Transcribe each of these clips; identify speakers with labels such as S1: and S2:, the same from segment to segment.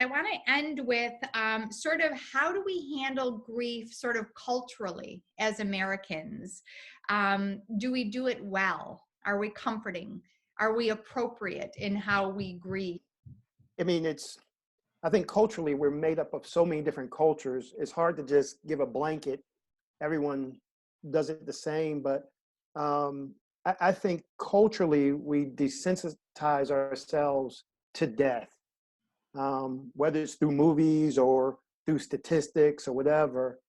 S1: I want to end with sort of how do we handle grief sort of culturally as Americans? Do we do it well? Are we comforting? Are we appropriate in how we grieve?
S2: I mean, I think culturally we're made up of so many different cultures. It's hard to just give a blanket. Everyone does it the same, but I think culturally we desensitize ourselves to death, whether it's through movies or through statistics or whatever.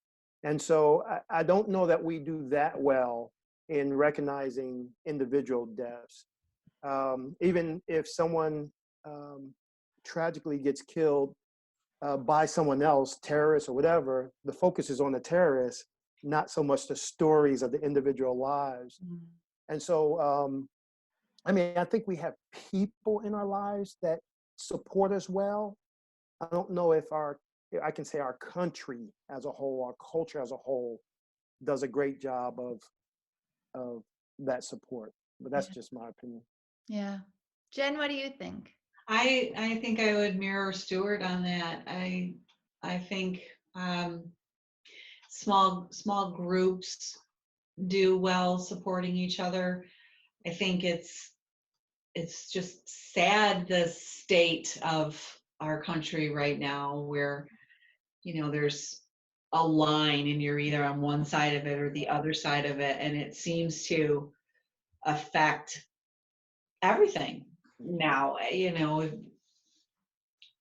S2: And so I don't know that we do that well in recognizing individual deaths. Even if someone tragically gets killed by someone else, terrorists or whatever, the focus is on the terrorists, not so much the stories of the individual lives. Mm-hmm. And so, I mean, I think we have people in our lives that support us well. I don't know if I can say our country as a whole, our culture as a whole, does a great job of that support. But that's just my opinion.
S1: Yeah. Jen, what do you think?
S3: I think I would mirror Stuart on that. I think small groups do well supporting each other. I think it's just sad, the state of our country right now, where there's a line and you're either on one side of it or the other side of it, and it seems to affect everything now.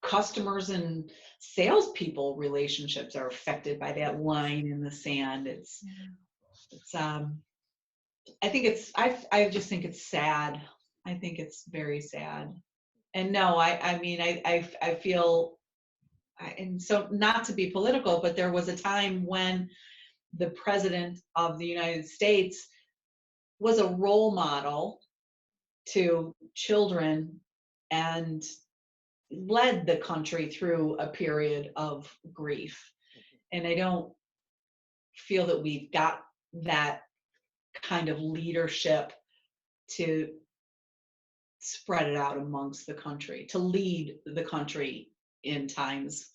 S3: Customers and salespeople relationships are affected by that line in the sand. I just think it's sad. I think it's very sad. And no, I feel, and so not to be political, but there was a time when the president of the United States was a role model to children and led the country through a period of grief. And I don't feel that we've got that kind of leadership to spread it out amongst the country, to lead the country in times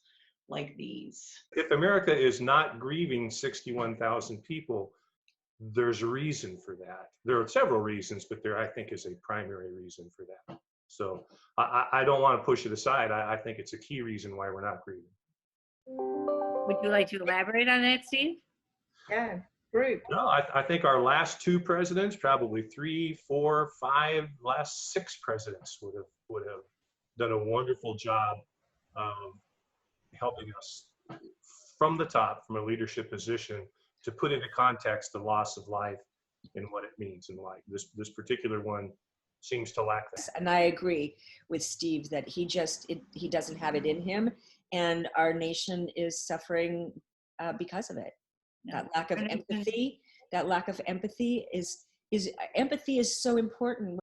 S3: like these.
S4: If America is not grieving 61,000 people, there's a reason for that. There are several reasons, but there, I think, is a primary reason for that. So I don't want to push it aside. I think it's a key reason why we're not grieving.
S5: Would you like to elaborate on that, Steve?
S6: Yeah, great.
S4: No, I think our last two presidents, probably 3, 4, 5, last 6 presidents would have done a wonderful job of helping us from the top, from a leadership position, to put into context the loss of life and what it means in life. This particular one seems to lack that.
S7: And I agree with Steve that he doesn't have it in him, and our nation is suffering because of it. That lack of empathy. That lack of empathy is so important.